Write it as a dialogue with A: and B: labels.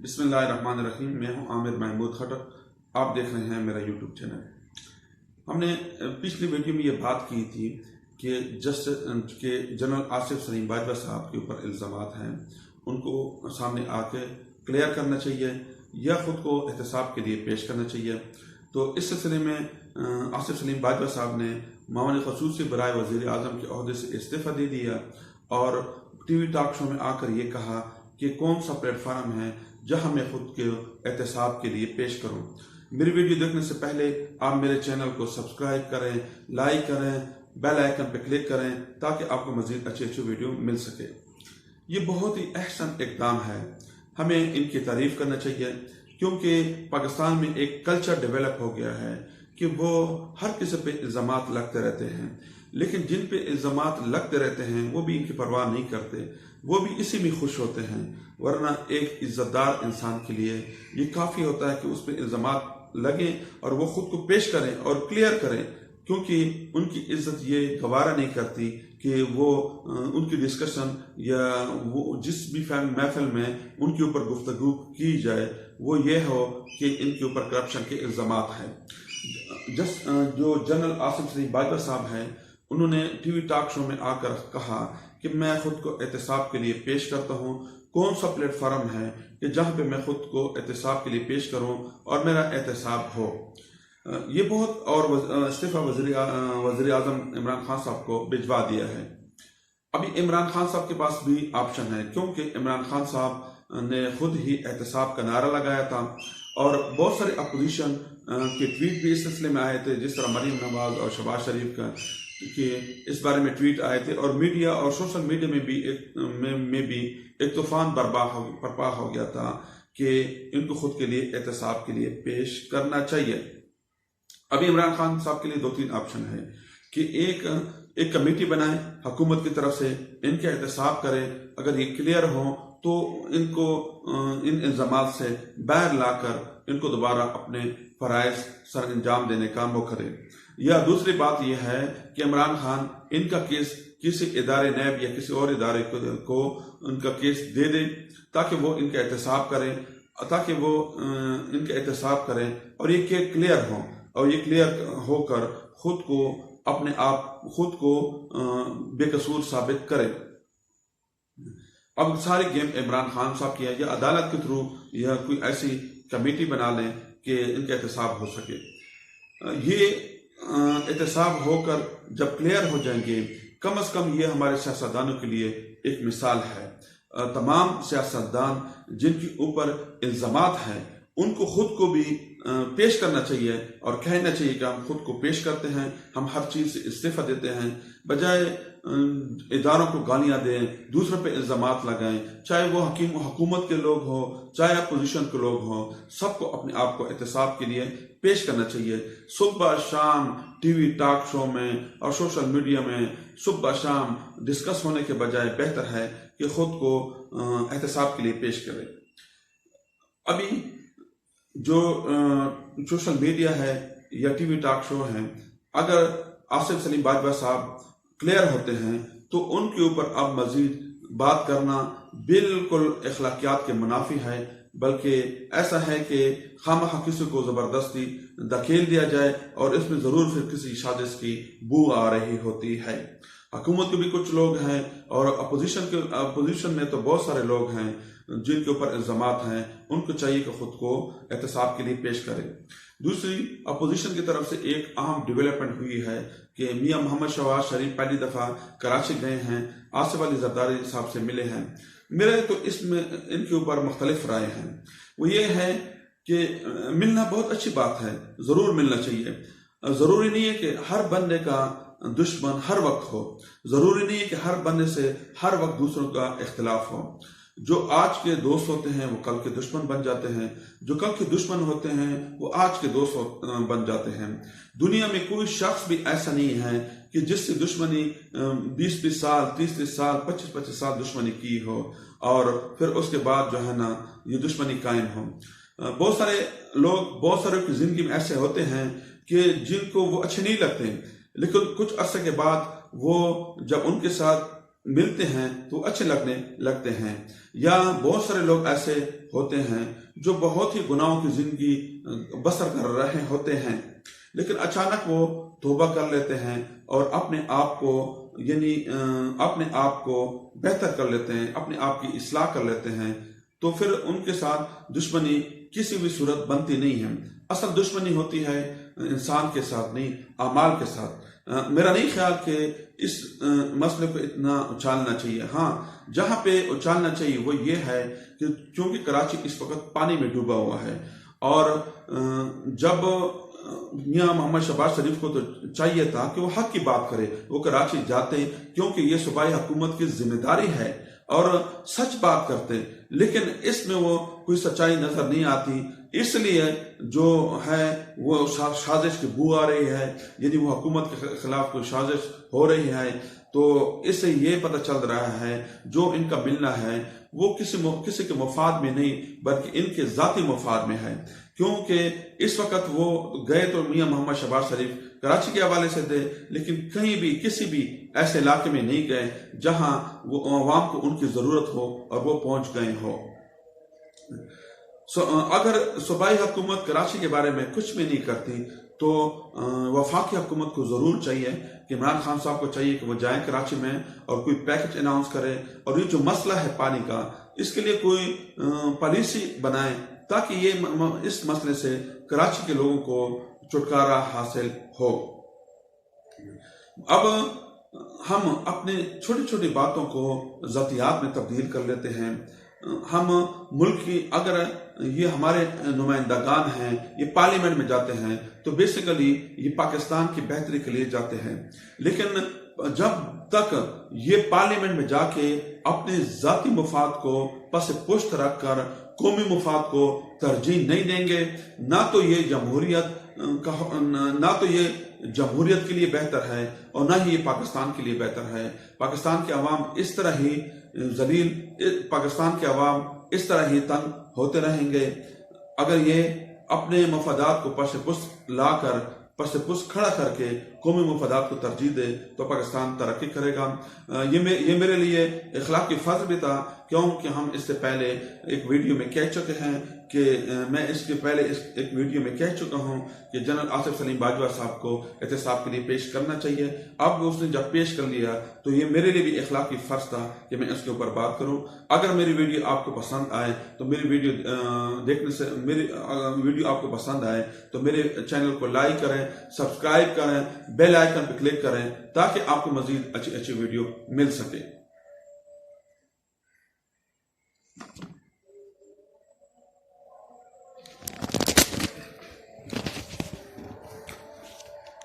A: बिस्मिल्लाहिर्रहमानिर्रहीम। मैं हूं आमिर महमूद खटक। आप देख रहे हैं मेरा यूट्यूब चैनल। हमने पिछली वीडियो में ये बात की थी कि जनरल आसिफ सलीम बाजवा साहब के ऊपर इल्ज़ामात हैं, उनको सामने आके क्लियर करना चाहिए या ख़ुद को एहतसाब के लिए पेश करना चाहिए। तो इस सिलसिले में आसिफ सलीम बाजवा साहब ने मामले ख़ुसूसी बराए वज़ीर आज़म के अहदे से इस्तीफ़ा दे दिया और टीवी टॉक शो में आकर ये कहा कि कौन सा प्लेटफार्म है जहां मैं खुद के एहतसाब के लिए पेश करूं। मेरी वीडियो देखने से पहले आप मेरे चैनल को सब्सक्राइब करें, लाइक करें, बेल आइकन पर क्लिक करें ताकि आपको मजीद अच्छी वीडियो मिल सके। ये बहुत ही अहसन इक़दाम है, हमें इनकी तारीफ करना चाहिए, क्योंकि पाकिस्तान में एक कल्चर डेवलप हो गया है कि वो हर किसी पे इल्ज़ामात लगते रहते हैं, लेकिन जिन पे इल्ज़ामात लगते रहते हैं वो भी इनकी परवाह नहीं करते, वो भी इसी में खुश होते हैं। वरना एक इज्जतदार इंसान के लिए ये काफ़ी होता है कि उस पर इल्ज़ामात लगें और वो खुद को पेश करें और क्लियर करें, क्योंकि उनकी इज्जत ये गवारा नहीं करती कि वो उनकी डिस्कशन या वो जिस भी महफिल में उनके ऊपर गुफ्तगू की जाए वो ये हो कि इनके ऊपर करप्शन के इल्ज़ामात हैं। जो जनरल आसिफ सलीम बाजवा साहब हैं, उन्होंने टीवी टॉक शो में आकर कहा कि मैं खुद को एहतसाब के लिए पेश करता हूँ। कौन सा प्लेटफार्म है कि जहाँ पे मैं खुद को एहतसाब के लिए पेश करूँ और मेरा एहतसाब हो। ये बहुत और इस्तीफ़ा वज़ीर आज़म इमरान खान साहब को भिजवा दिया है। अभी इमरान खान साहब के पास भी ऑप्शन है, क्योंकि इमरान खान साहब ने खुद ही एहतसाब का नारा लगाया था और बहुत सारे अपोजिशन के ट्वीट भी इस सिलसिले में आए थे, जिस तरह मरीम नवाज और शहबाज शरीफ का कि इस बारे में ट्वीट आए थे और मीडिया और सोशल मीडिया में भी एक तूफान बर्पा हो गया था कि इनको खुद के लिए एहतसाब के लिए पेश करना चाहिए। अभी इमरान खान साहब के लिए 2-3 ऑप्शन है कि एक कमेटी बनाए हुकूमत की तरफ से, इनके एहतसाब करें, अगर ये क्लियर हो तो इनको इन इल्ज़ामात से बाहर लाकर इनको दोबारा अपने फ़राइज़ सर अंजाम देने का मौका दे। या दूसरी बात यह है कि इमरान खान इनका केस किसी इदारे नैब या किसी और इदारे को उनका केस दे दे ताकि वो इनका एहतसाब करें और ये केस क्लियर हो और ये क्लियर होकर खुद को बेकसूर साबित करे। अब सारी गेम इमरान खान साहब की है, या अदालत के थ्रू या कोई ऐसी कमेटी बना लें कि इनका एहतसाब हो सके। ये एहतसाब होकर जब क्लियर हो जाएंगे, कम से कम ये हमारे सियासतदानों के लिए एक मिसाल है। तमाम सियासतदान जिनके ऊपर इल्ज़ामात हैं उनको खुद को भी पेश करना चाहिए और कहना चाहिए कि हम खुद को पेश करते हैं, हम हर चीज़ से इस्तीफ़ा देते हैं, बजाय इदारों को गालियां दें, दूसरों पे इल्ज़ामात लगाएं, चाहे वो हुकूमत के लोग हो चाहे अपोजिशन के लोग हों, सबको अपने आप को एहतसाब के लिए पेश करना चाहिए। सुबह शाम टीवी टॉक शो में और सोशल मीडिया में सुबह शाम डिस्कस होने के बजाय बेहतर है कि खुद को एहतसाब के लिए पेश करें। अभी जो सोशल मीडिया है या टीवी टॉक शो है, अगर आसिफ सलीम बाजवा साहब क्लियर होते हैं तो उनके ऊपर अब मजीद बात करना बिल्कुल अखलाकियात के मुनाफी है, बल्कि ऐसा है कि खामखा किसी को जबरदस्ती धकेल दिया जाए और इसमें जरूर फिर किसी साजिश की बू आ रही होती है। हुकूमत के भी कुछ लोग हैं और अपोजिशन में तो बहुत सारे लोग हैं जिनके ऊपर इल्ज़ामात हैं, उनको चाहिए कि खुद को एहतसाब के लिए पेश करें। दूसरी अपोजिशन की तरफ से एक अहम डेवलपमेंट हुई है कि मियां मोहम्मद शहबाज शरीफ पहली दफ़ा कराची गए हैं, आसिफ अली जरदारी साहब से मिले हैं। मेरे तो इसमें इनके ऊपर मुख्तलिफ राय हैं। वो ये है कि मिलना बहुत अच्छी बात है, ज़रूर मिलना चाहिए। ज़रूरी नहीं है कि हर बंदे का दुश्मन हर वक्त हो, ज़रूरी नहीं है कि हर बंदे से हर वक्त दूसरों का इख्तिलाफ हो। जो आज के दोस्त होते हैं वो कल के दुश्मन बन जाते हैं, जो कल के दुश्मन होते हैं वो आज के दोस्त बन जाते हैं। दुनिया में कोई शख्स भी ऐसा नहीं है कि जिससे दुश्मनी 20-20 साल 30-30 साल 25-25 साल दुश्मनी की हो और फिर उसके बाद जो है ना ये दुश्मनी कायम हो। बहुत सारे लोग बहुत सारे की जिंदगी में ऐसे होते हैं कि जिनको वो अच्छे नहीं लगते, लेकिन कुछ अरसे के बाद वो जब उनके साथ ملتے ہیں تو اچھے لگنے لگتے ہیں، یا بہت سارے لوگ ایسے ہوتے ہیں جو بہت ہی گناہوں کی زندگی بسر کر رہے ہوتے ہیں، لیکن اچانک وہ توبہ کر لیتے ہیں اور اپنے آپ کو اپنے آپ کو بہتر کر لیتے ہیں، اپنے آپ کی اصلاح کر لیتے ہیں، تو پھر ان کے ساتھ دشمنی کسی بھی صورت بنتی نہیں ہے۔ اصل دشمنی ہوتی ہے انسان کے ساتھ نہیں، اعمال کے ساتھ۔ میرا نہیں خیال کہ اس مسئلے کو اتنا اچھالنا چاہیے۔ ہاں، جہاں پہ اچھالنا چاہیے وہ یہ ہے کہ چونکہ کراچی اس وقت پانی میں ڈوبا ہوا ہے، اور جب میاں محمد شہباز شریف کو تو چاہیے تھا کہ وہ حق کی بات کرے، وہ کراچی جاتے، کیونکہ یہ صوبائی حکومت کی ذمہ داری ہے، اور سچ بات کرتے، لیکن اس میں وہ کوئی سچائی نظر نہیں آتی، اس لیے جو ہے وہ سازش کی بو آ رہی ہے، یعنی وہ حکومت کے خلاف کوئی سازش ہو رہی ہے۔ تو اس سے یہ پتہ چل رہا ہے جو ان کا ملنا ہے وہ کسی کے مفاد میں نہیں بلکہ ان کے ذاتی مفاد میں ہے، کیونکہ اس وقت وہ گئے تو میاں محمد شہباز شریف کراچی کے حوالے سے تھے، لیکن کہیں بھی کسی بھی ایسے علاقے میں نہیں گئے جہاں وہ عوام کو ان کی ضرورت ہو اور وہ پہنچ گئے ہو۔ اگر صوبائی حکومت کراچی کے بارے میں کچھ بھی نہیں کرتی تو وفاقی حکومت کو ضرور چاہیے کہ عمران خان صاحب کو چاہیے کہ وہ جائیں کراچی میں اور کوئی پیکج اناؤنس کرے، اور یہ جو مسئلہ ہے پانی کا، اس کے لیے کوئی پالیسی بنائے تاکہ یہ اس مسئلے سے کراچی کے لوگوں کو چھٹکارا حاصل ہو۔ اب ہم اپنے چھوٹی چھوٹی باتوں کو ذاتیات میں تبدیل کر لیتے ہیں۔ ہم ملک کی، اگر یہ ہمارے نمائندگان ہیں، یہ پارلیمنٹ میں جاتے ہیں تو بیسیکلی یہ پاکستان کی بہتری کے لیے جاتے ہیں، لیکن جب تک یہ پارلیمنٹ میں جا کے اپنے ذاتی مفاد کو پس پشت رکھ کر قومی مفاد کو ترجیح نہیں دیں گے، نہ تو یہ جمہوریت کے لیے بہتر ہے اور نہ ہی یہ پاکستان کے لیے بہتر ہے۔ پاکستان کے عوام اس طرح ہی ذلیل، پاکستان کے عوام اس طرح ہی تنگ ہوتے رہیں گے اگر یہ اپنے مفادات کو پس پشت لا کر، پس پشت کھڑا کر کے قومی مفادات کو ترجیح دے تو پاکستان ترقی کرے گا۔ یہ میرے لیے اخلاقی فرض بھی تھا، کیونکہ ہم اس سے پہلے ایک ویڈیو میں کہہ چکے ہیں کہ میں اس کے پہلے ایک ویڈیو میں کہہ چکا ہوں کہ جنرل آصف سلیم باجوہ صاحب کو احتساب کے لیے پیش کرنا چاہیے۔ اب اس نے جب پیش کر لیا تو یہ میرے لیے بھی اخلاقی فرض تھا کہ میں اس کے اوپر بات کروں۔ اگر میری ویڈیو آپ کو پسند آئے تو میری ویڈیو آپ کو پسند آئے تو میرے چینل کو لائک کریں، سبسکرائب کریں، بیل آئیکن پہ کلک کریں تاکہ آپ کو مزید اچھی ویڈیو مل سکے۔